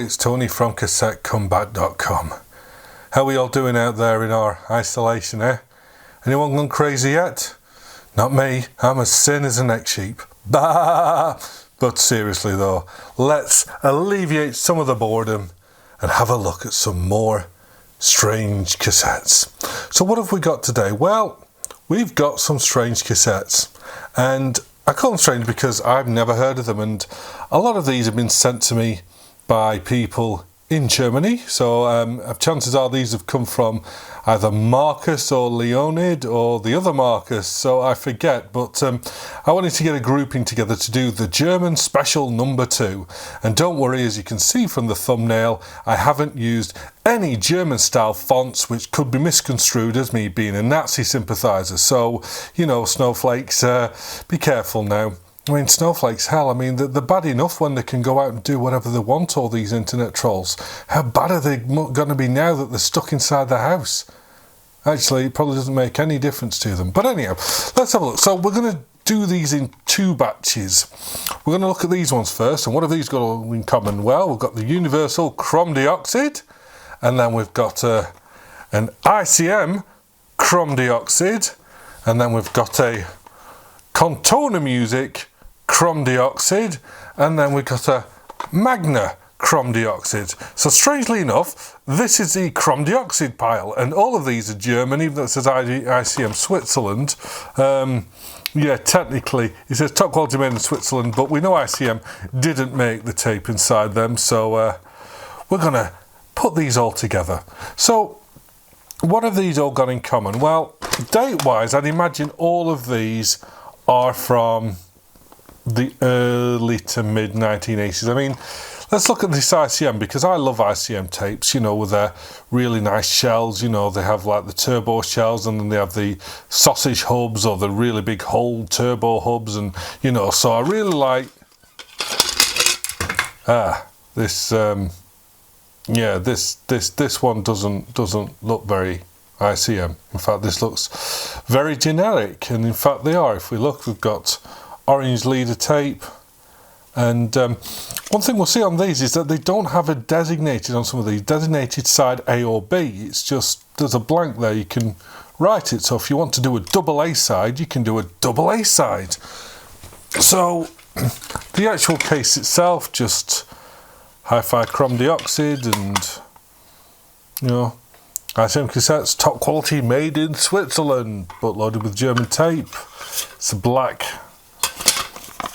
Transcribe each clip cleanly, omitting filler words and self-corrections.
it's Tony from CassetteComeback.com. How are we all doing out there in our isolation, eh? Anyone gone crazy yet? Not me, I'm as sane as a neck sheep. Bah! But seriously though, let's alleviate some of the boredom and have a look at some more strange cassettes. So what have we got today? Well, we've got some strange cassettes, and I call them strange because I've never heard of them, and a lot of these have been sent to me by people in Germany, so chances are these have come from either Marcus or Leonid or the other Marcus, so I forget, but I wanted to get a grouping together to do the German special number 2, and don't worry, as you can see from the thumbnail, I haven't used any German style fonts which could be misconstrued as me being a Nazi sympathiser, so you know, snowflakes, be careful now. I mean, snowflakes, hell, I mean, they're bad enough when they can go out and do whatever they want, all these internet trolls. How bad are they going to be now that they're stuck inside the house? Actually, it probably doesn't make any difference to them. But anyhow, let's have a look. So we're going to do these in 2 batches. We're going to look at these ones first, and what have these got in common? Well, we've got the Universal Chrome Dioxide, and then we've got an ICM Chrome Dioxide, and then we've got a Contona Music Chrome Dioxide, and then we've got a Magna Chrome Dioxide. So strangely enough, this is the Chrome Dioxide pile, and all of these are German, even though it says ICM Switzerland. Yeah, technically it says top quality made in Switzerland, but we know ICM didn't make the tape inside them, so we're gonna put these all together. So what have these all got in common? Well, date wise, I'd imagine all of these are from the early to mid 1980s. I mean, let's look at this ICM, because I love ICM tapes, you know, with their really nice shells. You know, they have like the turbo shells, and then they have the sausage hubs or the really big hole turbo hubs, and you know, so I really like this yeah, this one doesn't look very ICM. In fact, this looks very generic, and in fact they are. If we look, we've got orange leader tape, and one thing we'll see on these is that they don't have a designated, on some of these, designated side A or B. It's just, there's a blank there, you can write it. So if you want to do a double A side, you can do a double A side. So the actual case itself, just hi-fi Chrome Dioxide, and you know, ICM cassettes, top quality, made in Switzerland, but loaded with German tape. It's a black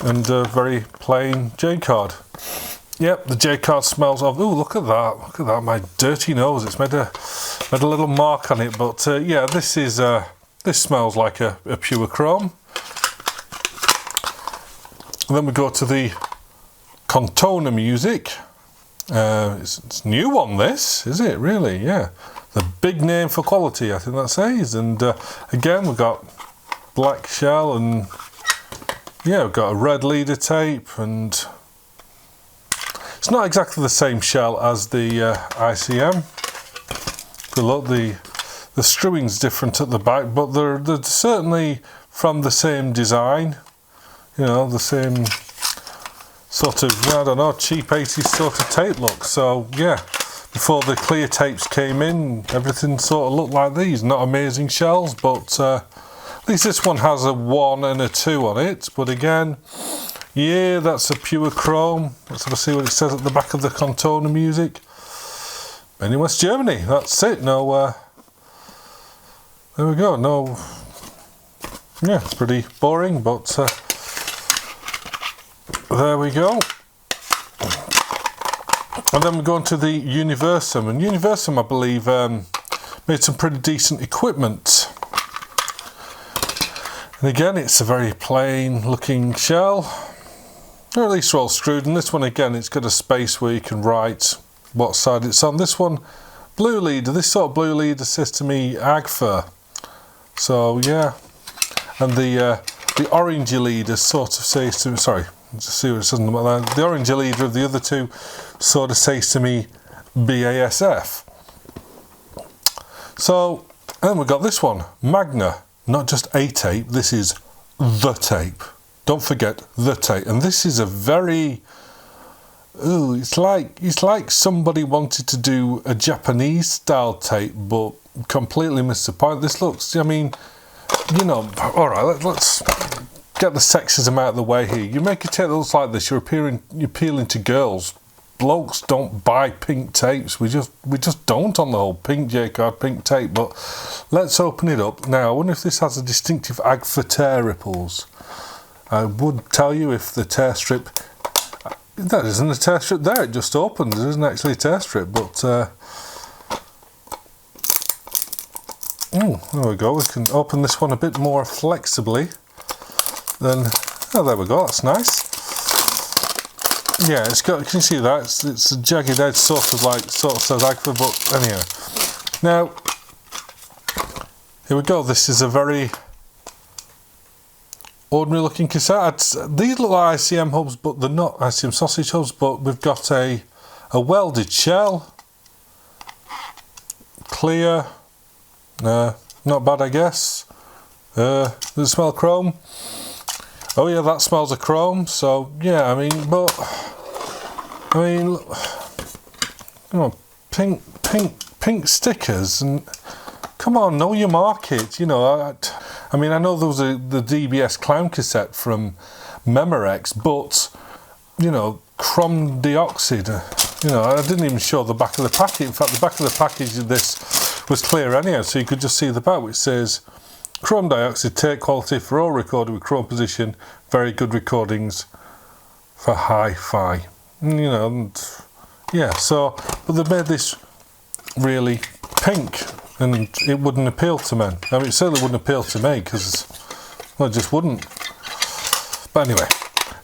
and a very plain J card. Yep, the J card smells of. Oh, look at that! Look at that! My dirty nose. It's made a little mark on it. But yeah, this is this smells like a pure chrome. And then we go to the Contona Music. It's new on this, is it really? Yeah, the big name for quality, I think that says. And again, we've got black shell, and yeah, we've got a red leader tape, and it's not exactly the same shell as the ICM. If you look, the screwing's different at the back, but they're certainly from the same design. You know, the same sort of, I don't know, cheap 80s sort of tape look. So yeah, before the clear tapes came in, everything sort of looked like these. Not amazing shells, but at least this one has a 1 and a 2 on it. But again, yeah, that's a pure chrome. Let's have a see what it says at the back of the Contona Music. Made in West Germany, that's it. No, there we go. No, yeah, it's pretty boring, but there we go. And then we go on to the Universum, and Universum, I believe, made some pretty decent equipment. And again, it's a very plain looking shell, or at least well screwed. And this one, again, it's got a space where you can write what side it's on. This one, blue leader, this sort of blue leader says to me AGFA. So yeah, and the orangey leader sort of says to me, sorry, just see what it says about that. The orangey leader of the other two sort of says to me BASF. So, and then we've got this one, Magna. Not just a tape, this is the tape. Don't forget the tape. And this is a very ooh, it's like somebody wanted to do a Japanese style tape, but completely missed the point. This looks, I mean, you know, all right, let's get the sexism out of the way here. You make a tape that looks like this, you're appealing to girls. Blokes don't buy pink tapes. We just don't on the whole. Pink J-card, pink tape. But let's open it up. Now, I wonder if this has a distinctive AGFA tear ripples. I would tell you if the tear strip... That isn't a tear strip there, it just opens. It isn't actually a tear strip, but... there we go. We can open this one a bit more flexibly. Then... Oh, there we go. That's nice. Yeah, it's got, can you see that? It's a jagged edge, sort of says AGFA, but anyhow. Now, here we go. This is a very ordinary looking cassette. These look like ICM hubs, but they're not ICM sausage hubs, but we've got a welded shell. Clear. Not bad, I guess. Does it smell chrome? Oh yeah, that smells of chrome. So yeah, I mean, look, come on, pink stickers, and come on, know your market. You know, I mean, I know there was the DBS clown cassette from Memorex, but you know, chrome dioxide. You know, I didn't even show the back of the packet. In fact, the back of the package of this was clear anyhow, so you could just see the back, which says chrome dioxide, tape quality for all recorded with chrome position, very good recordings for hi-fi. You know, and yeah, so, but they made this really pink, and it wouldn't appeal to men. I mean, it certainly wouldn't appeal to me, because, well, it just wouldn't. But anyway,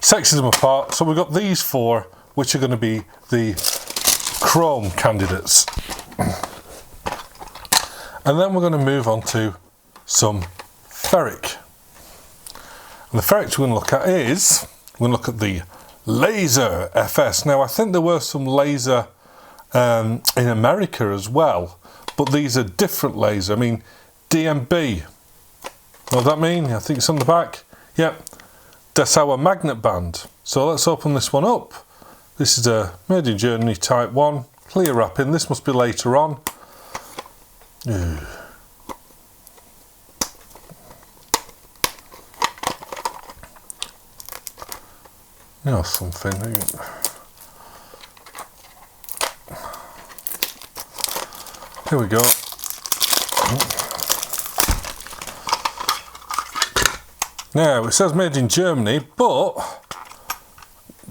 sexism apart, so we've got these four, which are going to be the chrome candidates. And then we're going to move on to some Ferric. And the Ferric we're going to look at is, we're going to look at the Laser FS. Now, I think there were some laser in America as well, but these are different laser. I mean, DMB. What does that mean? I think it's on the back. Yep. Dessauer magnet band. So let's open this one up. This is a made in Germany type 1. Clear wrapping. This must be later on. You know something. Here we go. Now, it says made in Germany, but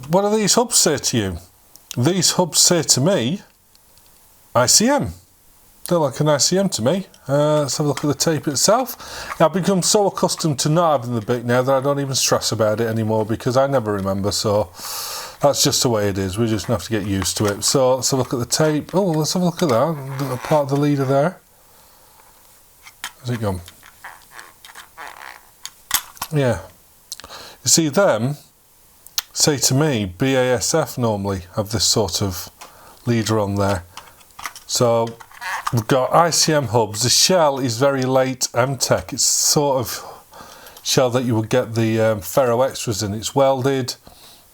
what do these hubs say to you? These hubs say to me, ICM. They're like an ICM to me. Let's have a look at the tape itself. I've become so accustomed to not having the bit now that I don't even stress about it anymore, because I never remember, so that's just the way it is. We just have to get used to it. So let's have a look at the tape. Oh, let's have a look at that. Part of the leader there. How's it gone? Yeah. You see, them say to me, BASF normally have this sort of leader on there. So we've got ICM hubs. The shell is very late MTech. It's sort of shell that you would get the ferro extras in. It's welded,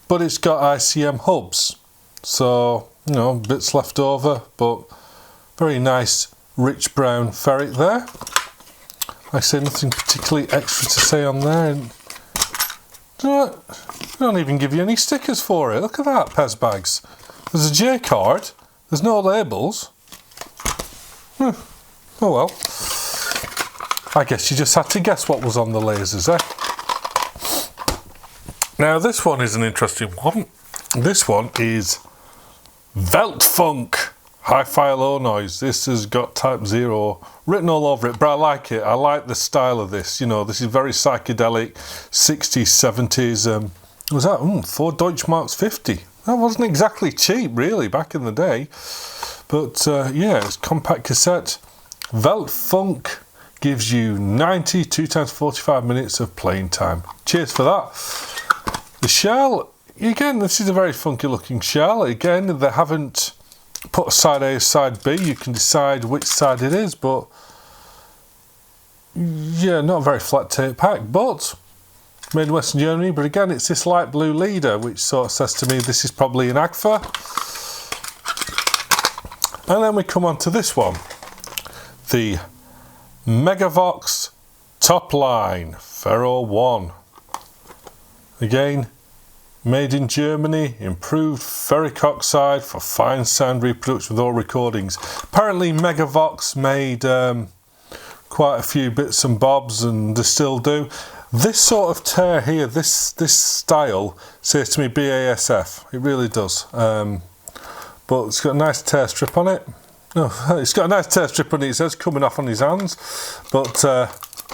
but it's got ICM hubs. So, you know, bits left over, but very nice rich brown ferric there. I say nothing particularly extra to say on there. And they don't even give you any stickers for it. Look at that, Pez bags. There's a J card. There's no labels. Oh well. I guess you just had to guess what was on the lasers, eh? Now this one is an interesting one. This one is Velt Funk. Hi-Fi low noise. This has got Type 0 written all over it, but I like it. I like the style of this. You know, this is very psychedelic, 60s, 70s. Was that 4 Deutschmarks 50? That wasn't exactly cheap, really, back in the day. But yeah, it's compact cassette. Velt Funk gives you 90, 2 times 45 minutes of playing time. Cheers for that. The shell, again, this is a very funky looking shell. Again, they haven't put side A, side B. You can decide which side it is, but yeah, not a very flat tape pack, but made in Western Germany, but again it's this light blue leader which sort of says to me this is probably an AGFA. And then we come on to this one, the Megavox top line Ferro 1. Again, made in Germany, improved ferric oxide for fine sound reproduction with all recordings. Apparently Megavox made quite a few bits and bobs, and they still do. This sort of tear here, this style, says to me BASF. It really does. But it's got a nice tear strip on it. No, it's got a nice tear strip on it. It says coming off on his hands. But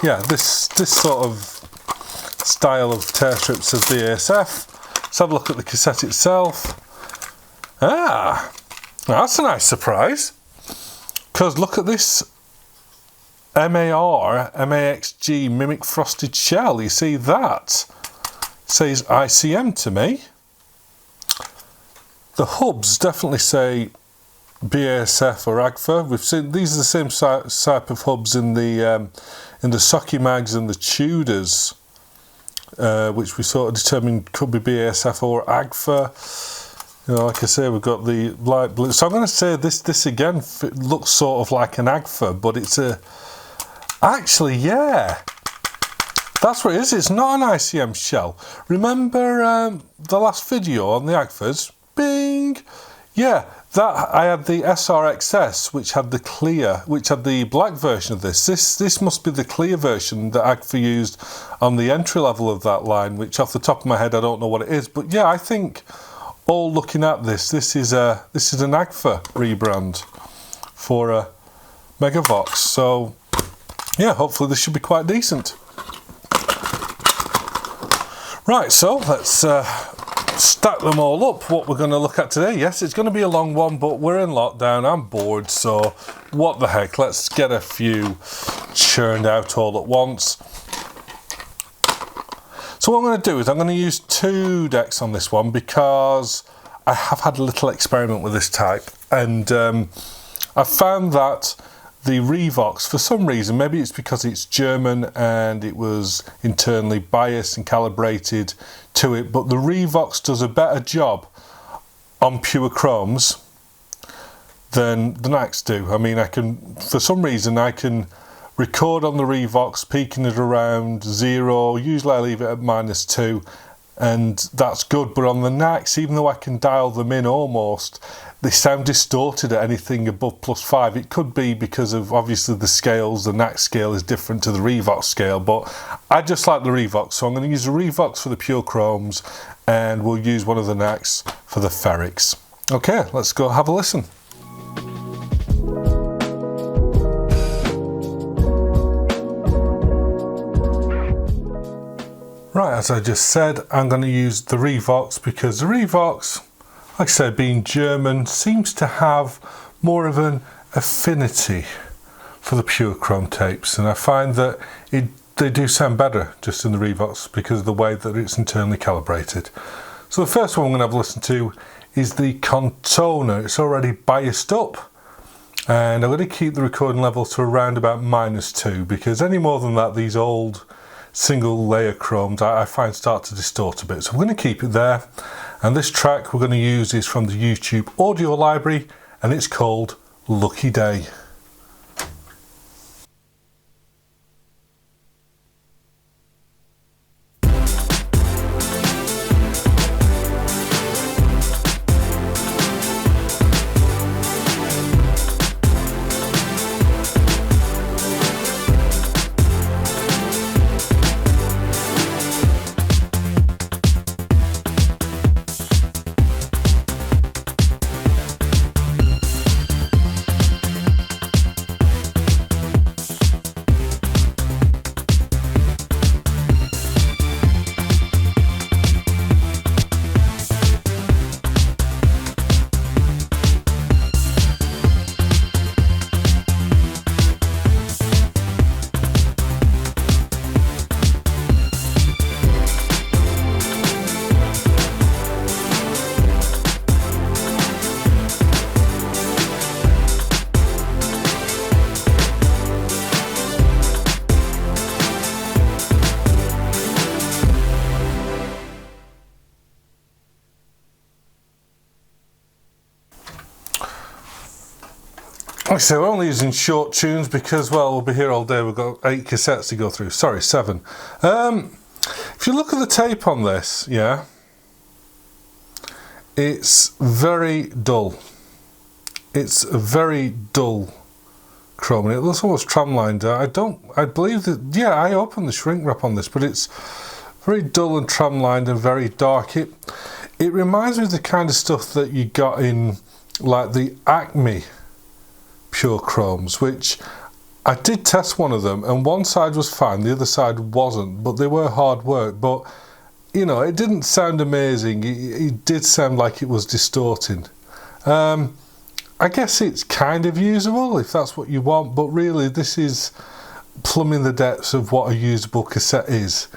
yeah, this sort of style of tear strips says BASF. Let's have a look at the cassette itself. Ah, that's a nice surprise. Because look at this MAXG Mimic Frosted Shell. You see that? It says ICM to me. The hubs definitely say BASF or AGFA. We've seen these are the same type of hubs in the Socky Mags and the Tudors, which we sort of determined could be BASF or AGFA. You know, like I say, we've got the light blue. So I'm going to say this again looks sort of like an AGFA, but it's a... Actually, yeah. That's what it is. It's not an ICM shell. Remember the last video on the AGFAs? Bing! Yeah, that I had the SRXS, which had the clear, which had the black version of this. This must be the clear version that AGFA used on the entry level of that line, which off the top of my head I don't know what it is. But yeah, I think all looking at this is an AGFA rebrand for a Mega Vox. So yeah, hopefully this should be quite decent. Right, so let's stack them all up. What we're going to look at today, yes, it's going to be a long one, but we're in lockdown, I'm bored, so what the heck, let's get a few churned out all at once. So what I'm going to do is I'm going to use 2 decks on this one because I have had a little experiment with this type, and I found that the Revox, for some reason, maybe it's because it's German and it was internally biased and calibrated to it, but the Revox does a better job on pure chromes than the Nax do. I mean, for some reason, I can record on the Revox, peaking it around 0, usually I leave it at -2, and that's good, but on the Nax, even though I can dial them in almost, they sound distorted at anything above +5. It could be because of obviously the scales. The Nax scale is different to the Revox scale, but I just like the Revox, so I'm going to use the Revox for the pure chromes and we'll use one of the Nax for the ferrics. Okay, let's go have a listen. Right, as I just said, I'm going to use the Revox because the Revox, like I said, being German, seems to have more of an affinity for the pure chrome tapes, and I find that they do sound better just in the Revox because of the way that it's internally calibrated. So the first one I'm going to have a listen to is the Contona. It's already biased up, and I'm going to keep the recording level to around about -2 because any more than that, these old single layer chromes I find start to distort a bit, so I'm going to keep it there. And this track we're going to use is from the YouTube audio library, and it's called Lucky Day. So we're only using short tunes because, well, we'll be here all day. We've got 8 cassettes to go through. Sorry, 7. If you look at the tape on this, yeah, it's very dull. It's a very dull chrome. And it looks almost tramlined. I believe that, yeah, I opened the shrink wrap on this, but it's very dull and tramlined and very dark. It reminds me of the kind of stuff that you got in, like, the Acme pure chromes, which I did test one of them, and one side was fine, the other side wasn't, but they were hard work. But you know, it didn't sound amazing. It did sound like it was distorting. I guess it's kind of usable if that's what you want, but really this is plumbing the depths of what a usable cassette is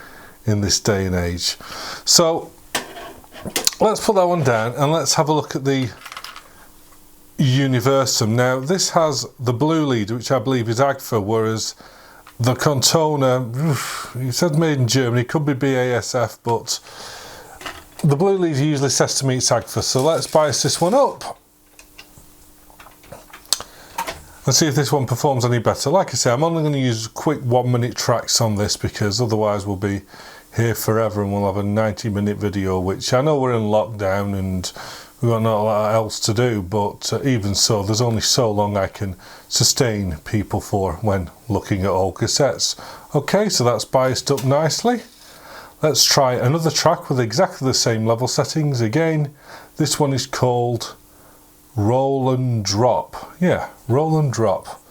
in this day and age. So let's put that one down and let's have a look at the Universum. Now this has the blue leader, which I believe is AGFA, whereas the Contona, it said made in Germany, could be BASF, but the blue leader usually says to me it's AGFA. So let's bias this one up. Let's see if this one performs any better. Like I say, I'm only going to use quick 1-minute tracks on this because otherwise we'll be here forever and we'll have a 90-minute video, which I know we're in lockdown and we've got not a lot else to do, but even so, there's only so long I can sustain people for when looking at old cassettes. Okay, so that's biased up nicely. Let's try another track with exactly the same level settings. Again, this one is called Roll and Drop. Yeah, Roll and Drop.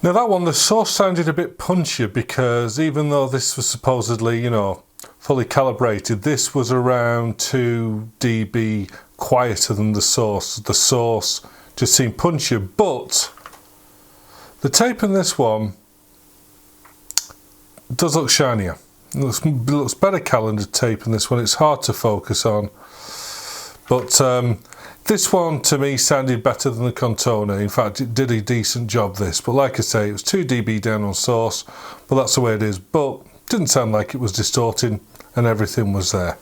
Now that one, the source sounded a bit punchier because even though this was supposedly, you know, fully calibrated, this was around 2 dB quieter than the source. The source just seemed punchier, but the tape in this one does look shinier. It looks better calendared tape in this one. It's hard to focus on, but this one to me sounded better than the Contona. In fact, it did a decent job this, but like I say, it was 2 dB down on source, but that's the way it is. But didn't sound like it was distorting and everything was there.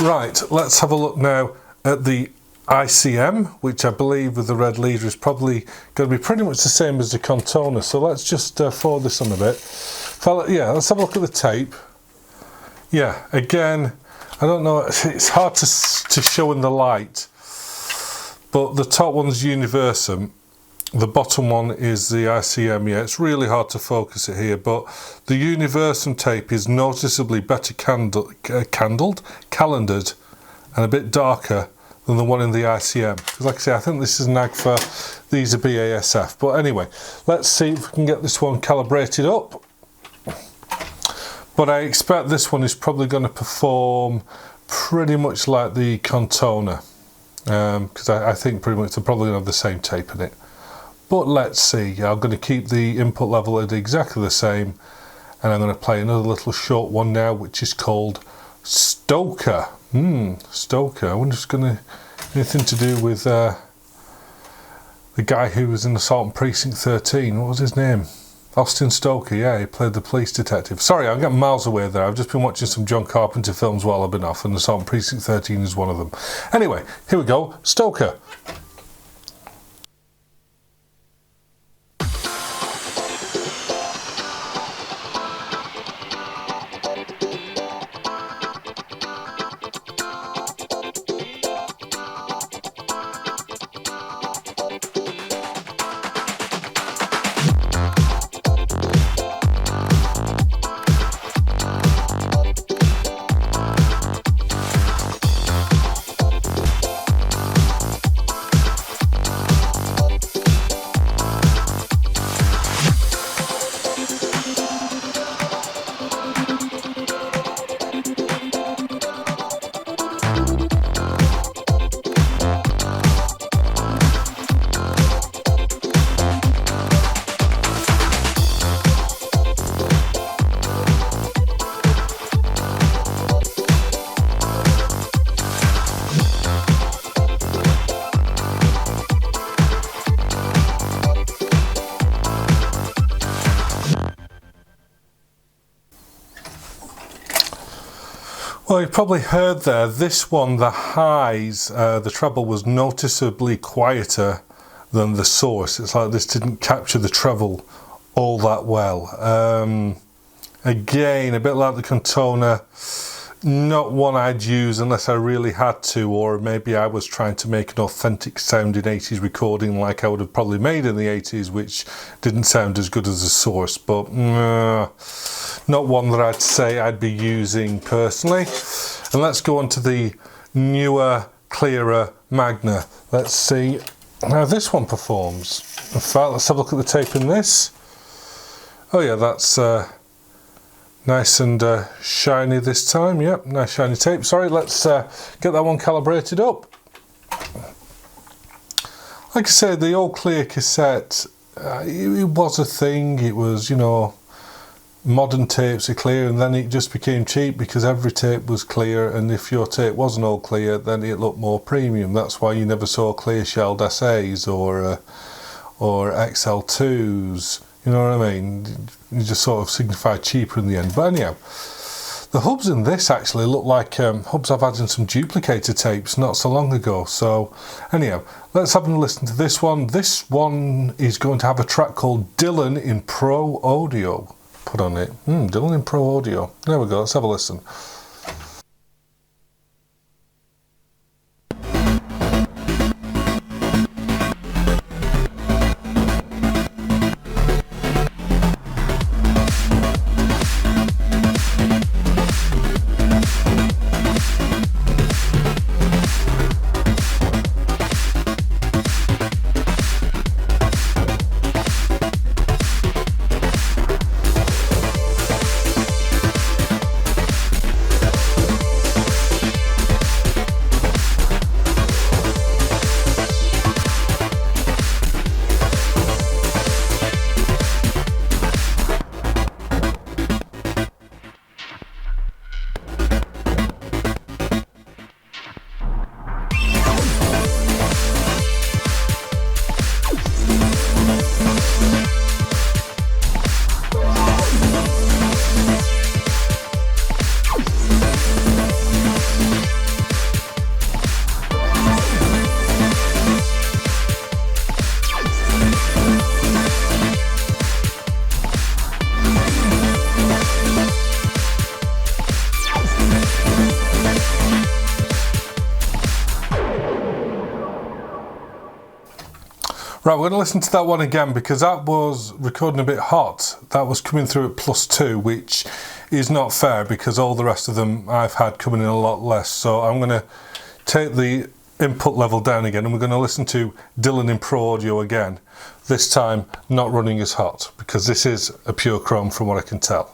Right, let's have a look now at the ICM, which I believe with the red leader is probably going to be pretty much the same as the Contona. So let's just forward this on a bit. Yeah, let's have a look at the tape. Yeah, again, I don't know, it's hard to show in the light, but the top one's Universum, the bottom one is the ICM. Yeah, it's really hard to focus it here, but the Universum tape is noticeably better calendared and a bit darker than the one in the ICM. Because like I say, I think this is an AGFA, these are BASF. But anyway, let's see if we can get this one calibrated up. But I expect this one is probably going to perform pretty much like the Contona, because I think pretty much they're probably going to have the same tape in it. But let's see. I'm going to keep the input level at exactly the same, and I'm going to play another little short one now, which is called Stoker. Stoker. I wonder if it's going to anything to do with the guy who was in Assault on Precinct 13. What was his name? Austin Stoker, yeah, he played the police detective. Sorry, I'm getting miles away there. I've just been watching some John Carpenter films while I've been off, and Assault on Precinct 13 is one of them. Anyway, here we go, Stoker. Well, you probably heard there, this one, the highs, the treble was noticeably quieter than the source. It's like this didn't capture the treble all that well. Again, a bit like the Contona, not one I'd use unless I really had to, or maybe I was trying to make an authentic sounding 80s recording like I would have probably made in the 80s, which didn't sound as good as the source, but not one that I'd say I'd be using personally. And let's go on to the newer, clearer Magna. Let's see how this one performs. In fact, let's have a look at the tape in this. Oh yeah, that's nice and shiny this time. Yep, nice shiny tape. Sorry, let's get that one calibrated up. Like I said, the all clear cassette, it was a thing. It was, you know, modern tapes are clear, and then it just became cheap because every tape was clear, and if your tape wasn't all clear, then it looked more premium. That's why you never saw clear shelled SAs or XL2s. You know what I mean? You just sort of signified cheaper in the end. But anyhow, the hubs in this actually look like hubs I've had in some duplicator tapes not so long ago. So anyhow, let's have a listen to this one. This one is going to have a track called Dylan in Pro Audio put on it. Dylan in Pro Audio. There we go, let's have a listen. Right, we're going to listen to that one again because that was recording a bit hot. That was coming through at +2, which is not fair because all the rest of them I've had coming in a lot less. So I'm going to take the input level down again and we're going to listen to Dylan in Pro Audio again. This time not running as hot because this is a pure chrome from what I can tell.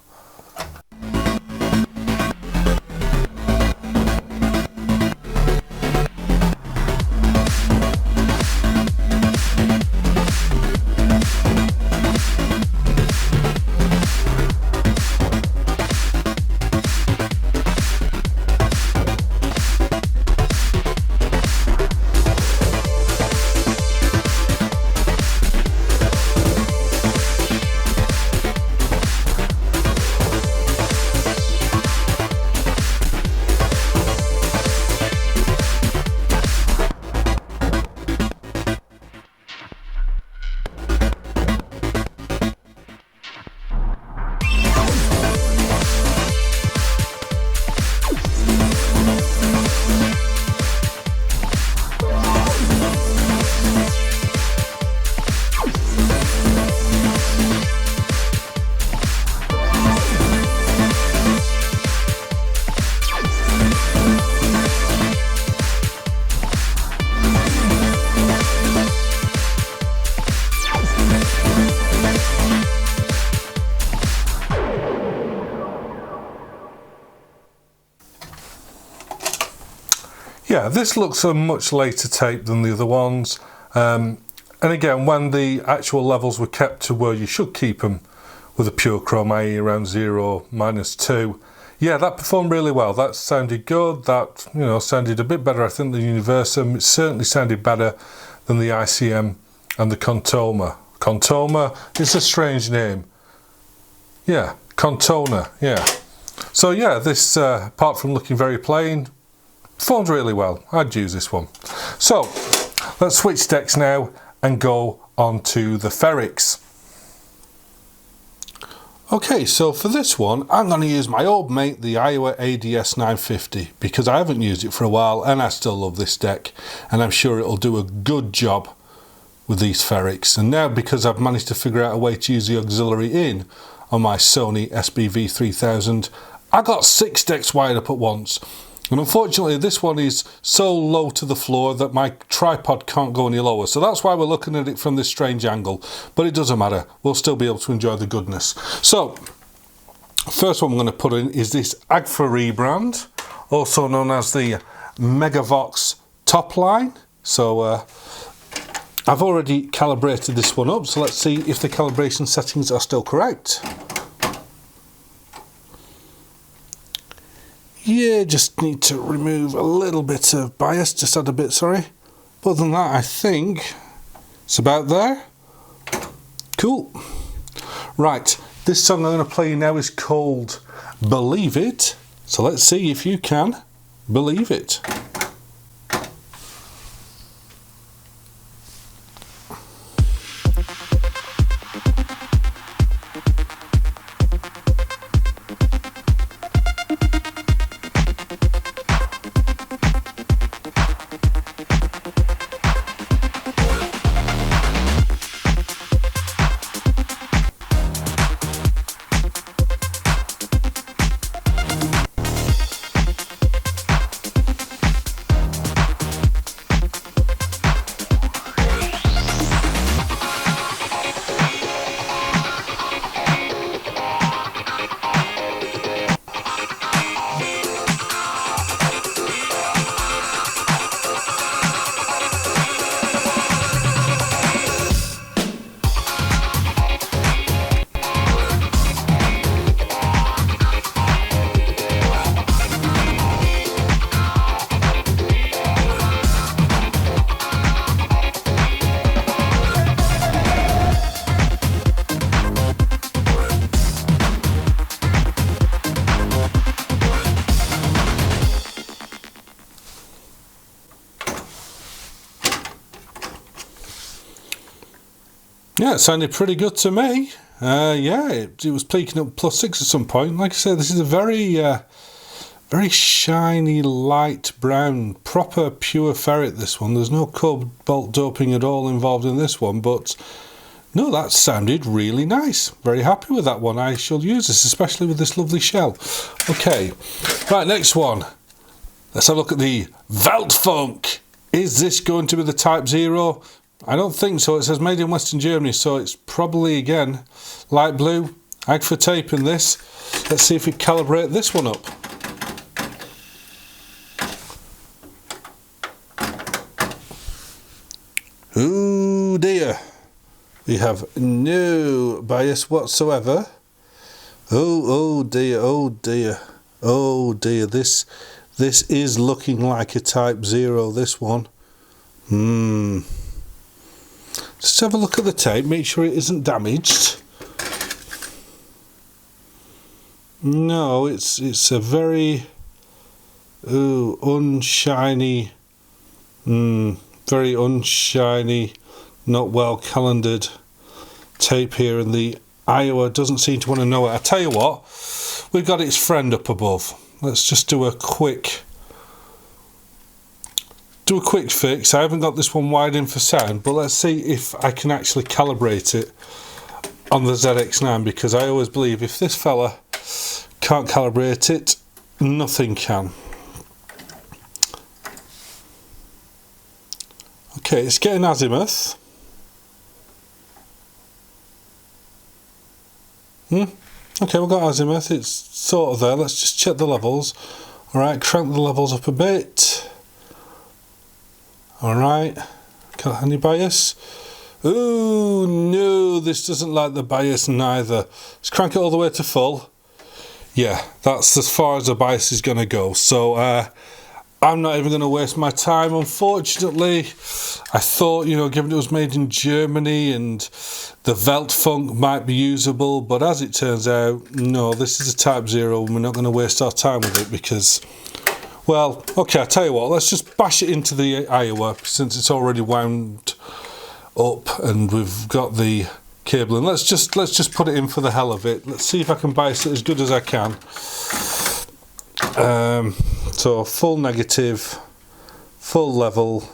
Yeah, this looks a much later tape than the other ones. And again, when the actual levels were kept to where you should keep them with a pure chrome, i.e. around 0, -2, yeah, that performed really well. That sounded good. That, you know, sounded a bit better, I think, than Universum. It certainly sounded better than the ICM and the Contona. Contona, it's a strange name. Yeah, Contona, yeah. So yeah, this apart from looking very plain, performed really well. I'd use this one. So let's switch decks now and go on to the Ferrics. Okay, so for this one, I'm going to use my old mate, the Aiwa ADS 950, because I haven't used it for a while and I still love this deck, and I'm sure it'll do a good job with these Ferrics. And now, because I've managed to figure out a way to use the auxiliary in on my Sony SBV 3000, I got 6 decks wired up at once. And unfortunately, this one is so low to the floor that my tripod can't go any lower. So that's why we're looking at it from this strange angle. But it doesn't matter. We'll still be able to enjoy the goodness. So, first one I'm going to put in is this AGFA rebrand, also known as the Megavox top line. So, I've already calibrated this one up. So let's see if the calibration settings are still correct. Yeah, just need to remove a little bit of bias, just add a bit, sorry. But other than that, I think it's about there. Cool. Right, this song I'm going to play now is called Believe It. So let's see if you can believe it. Yeah, it sounded pretty good to me. Yeah, it was peaking up +6 at some point. Like I said, this is a very shiny, light brown, proper pure ferrit, this one. There's no cobalt doping at all involved in this one, but no, that sounded really nice. Very happy with that one. I shall use this, especially with this lovely shell. Okay, right, next one. Let's have a look at the Velt Funk. Is this going to be the Type 0? I don't think so. It says made in Western Germany, so it's probably, again, light blue. AGFA tape in this. Let's see if we calibrate this one up. Oh dear. We have no bias whatsoever. Oh dear, oh dear, oh dear. This is looking like a Type 0, this one. Just have a look at the tape, make sure it isn't damaged. No, it's a very unshiny, very unshiny, not well calendared tape here, and the Aiwa doesn't seem to want to know it. I tell you what, we've got its friend up above. Let's just do a quick fix. I haven't got this one wired in for sound, but let's see if I can actually calibrate it on the ZX9, because I always believe if this fella can't calibrate it, nothing can. Okay, it's getting azimuth. Okay, we've got azimuth, it's sort of there. Let's just check the levels. Alright, crank the levels up a bit. Alright, got any bias? Oh no, this doesn't like the bias neither. Let's crank it all the way to full. Yeah, that's as far as the bias is going to go. So I'm not even going to waste my time, unfortunately. I thought, you know, given it was made in Germany and the Velt Funk might be usable, but as it turns out, no, this is a Type 0 and we're not going to waste our time with it because, well, okay, I'll tell you what, let's just bash it into the Aiwa since it's already wound up and we've got the cabling. Let's just put it in for the hell of it. Let's see if I can bias it as good as I can. So full negative, full level.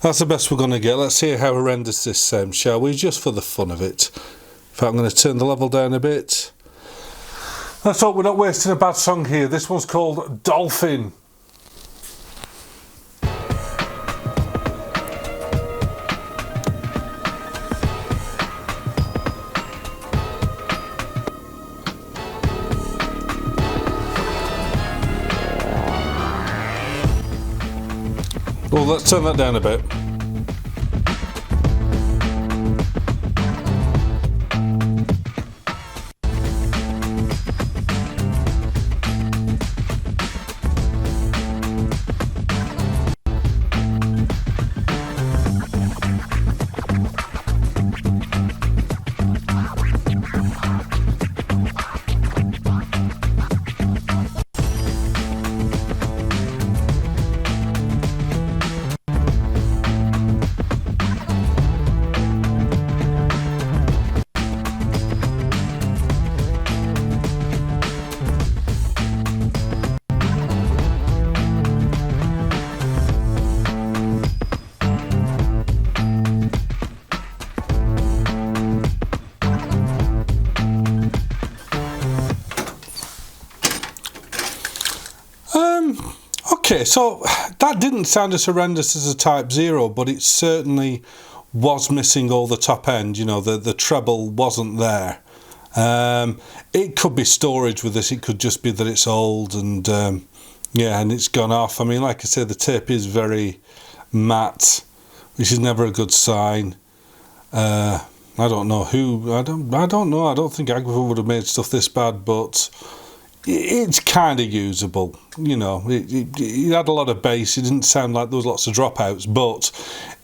That's the best we're going to get. Let's see how horrendous this sounds, shall we? Just for the fun of it. In fact, I'm going to turn the level down a bit. Let's hope we're not wasting a bad song here. This one's called Dolphin. Well, let's turn that down a bit. Okay, so that didn't sound as horrendous as a Type 0, but it certainly was missing all the top end, you know, the treble wasn't there. It could be storage with this, it could just be that it's old and yeah, and it's gone off. I mean, like I said, the tape is very matte, which is never a good sign. I don't know who, I don't know, I don't think AGFA would have made stuff this bad, but it's kind of usable, you know. It had a lot of bass, it didn't sound like there was lots of dropouts, but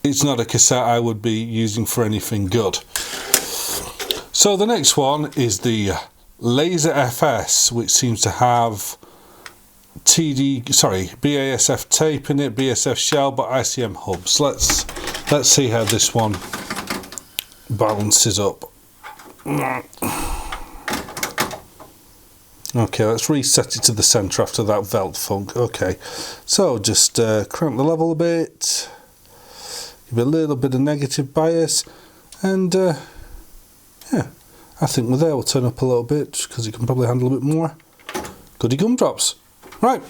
it's not a cassette I would be using for anything good. So the next one is the Laser FS, which seems to have BASF tape in it, BASF shell, but ICM hubs. Let's see how this one balances up. Okay, let's reset it to the centre after that Velt Funk. Okay, so just crank the level a bit, give it a little bit of negative bias, and yeah, I think we're there. We'll turn up a little bit because it can probably handle a bit more. Goody gumdrops. Right,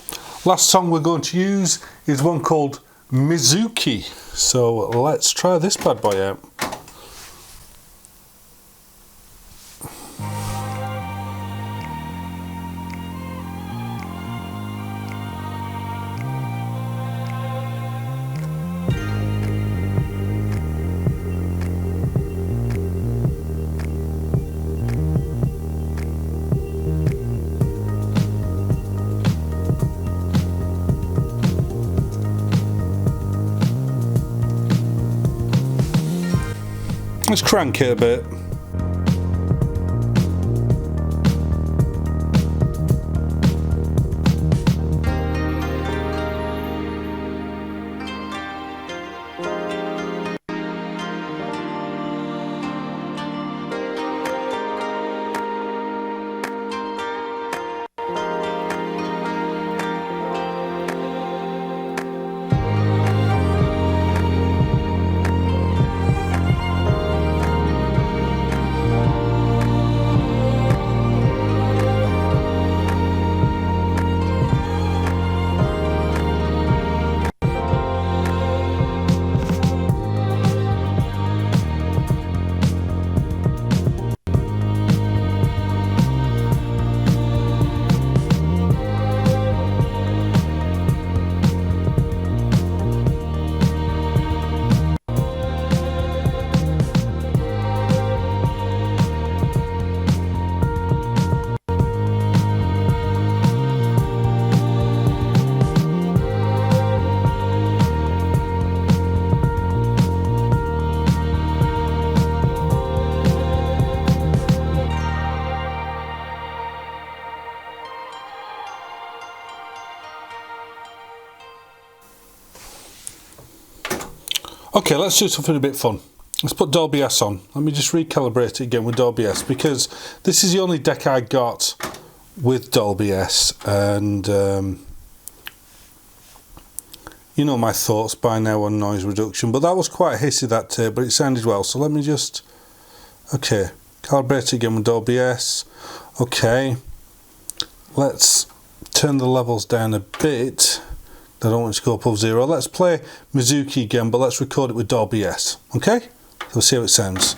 last song we're going to use is one called Mizuki. So let's try this bad boy out. Let's crank it a bit. Okay, let's do something a bit fun. Let's put Dolby S on. Let me just recalibrate it again with Dolby S, because this is the only deck I got with Dolby S, and you know my thoughts by now on noise reduction, but that was quite hissy, that tape, but it sounded well. So let me just, okay, calibrate it again with Dolby S. Okay, let's turn the levels down a bit. I don't want it to go above 0. Let's play Mizuki again, but let's record it with Dolby S. Okay? So we'll see how it sounds.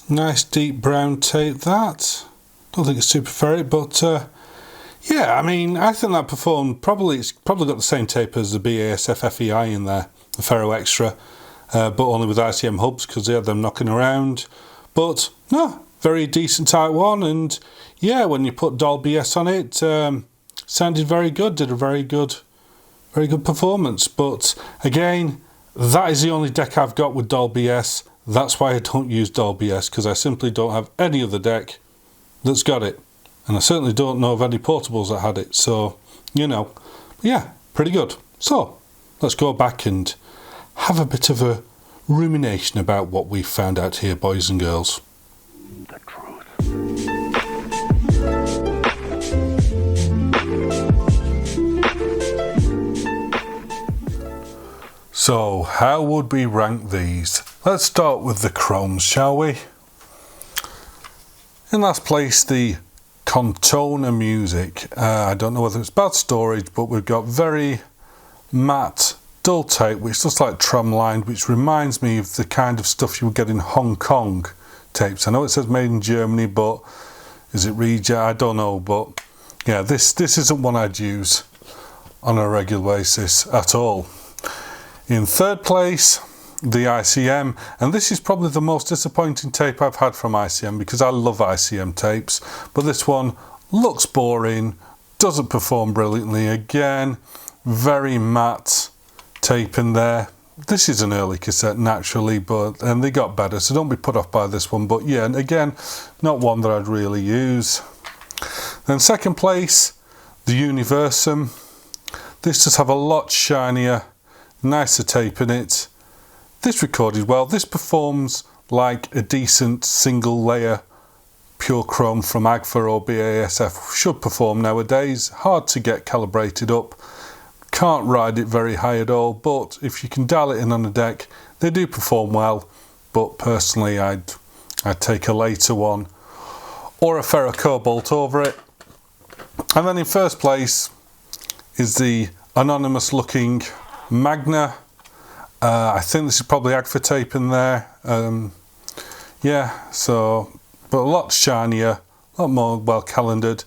Nice deep brown tape that. Don't think it's super ferric, but yeah, I mean, I think that performed probably. It's probably got the same tape as the BASF FEI in there, the Ferro Extra, but only with ICM hubs because they had them knocking around. But no, very decent type one, and yeah, when you put Dolby S on it, sounded very good. Did a very good performance. But again, that is the only deck I've got with Dolby S. That's why I don't use Dolby S, because I simply don't have any other deck that's got it. And I certainly don't know of any portables that had it. So, you know, yeah, pretty good. So, let's go back and have a bit of a rumination about what we found out here, boys and girls. The truth. So, how would we rank these? Let's start with the chromes, shall we? In last place, the Contona music. I don't know whether it's bad storage, but we've got very matte, dull tape, which looks like tram lined, which reminds me of the kind of stuff you would get in Hong Kong tapes. I know it says made in Germany, but is it reject? I don't know, but yeah, this isn't one I'd use on a regular basis at all. In third place, the ICM, and this is probably the most disappointing tape I've had from ICM, because I love ICM tapes, but this one looks boring, doesn't perform brilliantly. Again, very matte tape in there. This is an early cassette naturally, and they got better, so don't be put off by this one. But yeah, and again, not one that I'd really use. Then second place, the Universum. This does have a lot shinier, nicer tape in it. This recorded well. This performs like a decent single layer pure chrome from AGFA or BASF should perform nowadays. Hard to get calibrated up. Can't ride it very high at all, but if you can dial it in on a deck, they do perform well. But personally, I'd take a later one or a ferrocobalt over it. And then in first place is the anonymous looking Magna I think this is probably AGFA tape in there. Yeah, so, but a lot shinier, a lot more well calendared,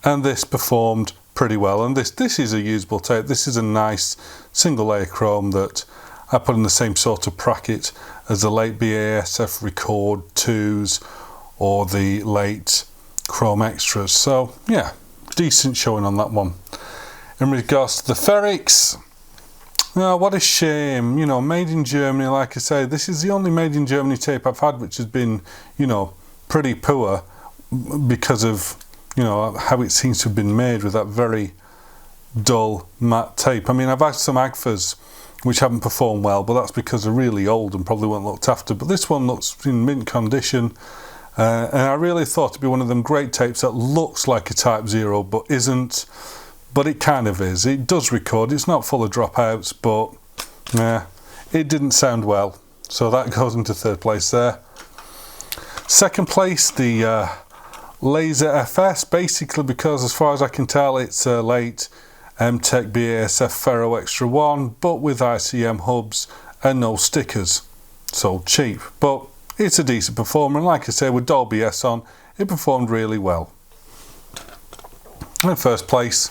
and this performed pretty well. And this is a usable tape. This is a nice single layer chrome that I put in the same sort of bracket as the late BASF Record 2s or the late Chrome Extras. So yeah, decent showing on that one. In regards to the Ferrics, oh, what a shame, you know, made in Germany. Like I say, this is the only made in Germany tape I've had which has been, you know, pretty poor because of, you know, how it seems to have been made with that very dull matte tape. I mean, I've had some AGFAs which haven't performed well, but that's because they're really old and probably weren't looked after. But this one looks in mint condition, and I really thought it'd be one of them great tapes that looks like a Type 0 but isn't. But it kind of is. It does record. It's not full of dropouts, but it didn't sound well. So that goes into third place there. Second place, the Laser FS, basically because as far as I can tell it's a late M-Tech BASF Ferro Extra 1, but with ICM hubs and no stickers. So cheap, but it's a decent performer, and like I say, with Dolby S on, it performed really well. In first place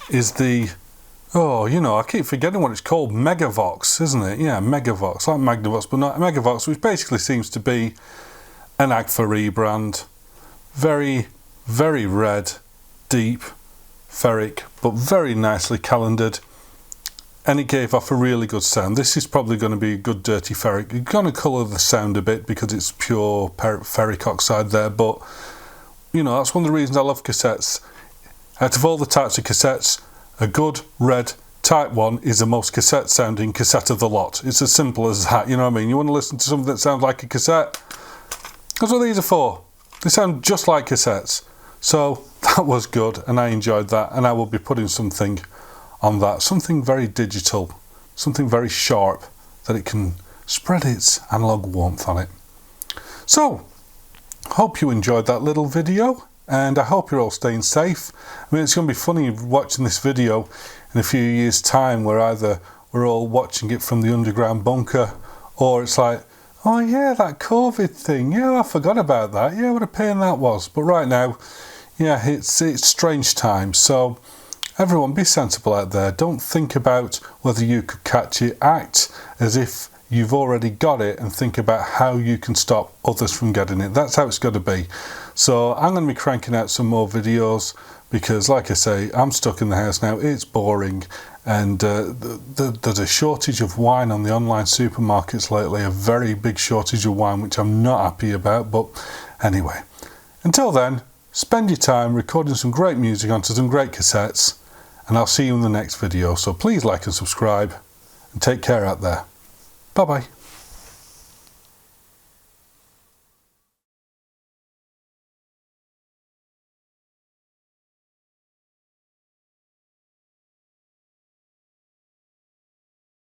is the, oh, you know, I keep forgetting what it's called, Mega Vox, isn't it? Yeah, Mega Vox, like Magna Vox, but not Mega Vox, which basically seems to be an AGFA rebrand. Very, very red, deep, ferric, but very nicely calendared, and it gave off a really good sound. This is probably going to be a good dirty ferric. You're going to colour the sound a bit because it's pure ferric oxide there, but you know, that's one of the reasons I love cassettes. Out of all the types of cassettes, a good red Type 1 is the most cassette sounding cassette of the lot. It's as simple as that, you know what I mean? You want to listen to something that sounds like a cassette? That's what these are for. They sound just like cassettes. So that was good, and I enjoyed that, and I will be putting something on that, something very digital, something very sharp that it can spread its analog warmth on it. So, hope you enjoyed that little video, and I hope you're all staying safe. I mean, it's going to be funny watching this video in a few years' time where either we're all watching it from the underground bunker, or it's like, oh yeah, that COVID thing, yeah, I forgot about that, yeah, what a pain that was. But right now, yeah, it's strange times, so everyone be sensible out there. Don't think about whether you could catch it. Act as if you've already got it and think about how you can stop others from getting it. That's how it's got to be. So I'm going to be cranking out some more videos because, like I say, I'm stuck in the house now. It's boring, and there's a shortage of wine on the online supermarkets lately, a very big shortage of wine, which I'm not happy about. But anyway, until then, spend your time recording some great music onto some great cassettes, and I'll see you in the next video. So please like and subscribe, and take care out there. Bye bye.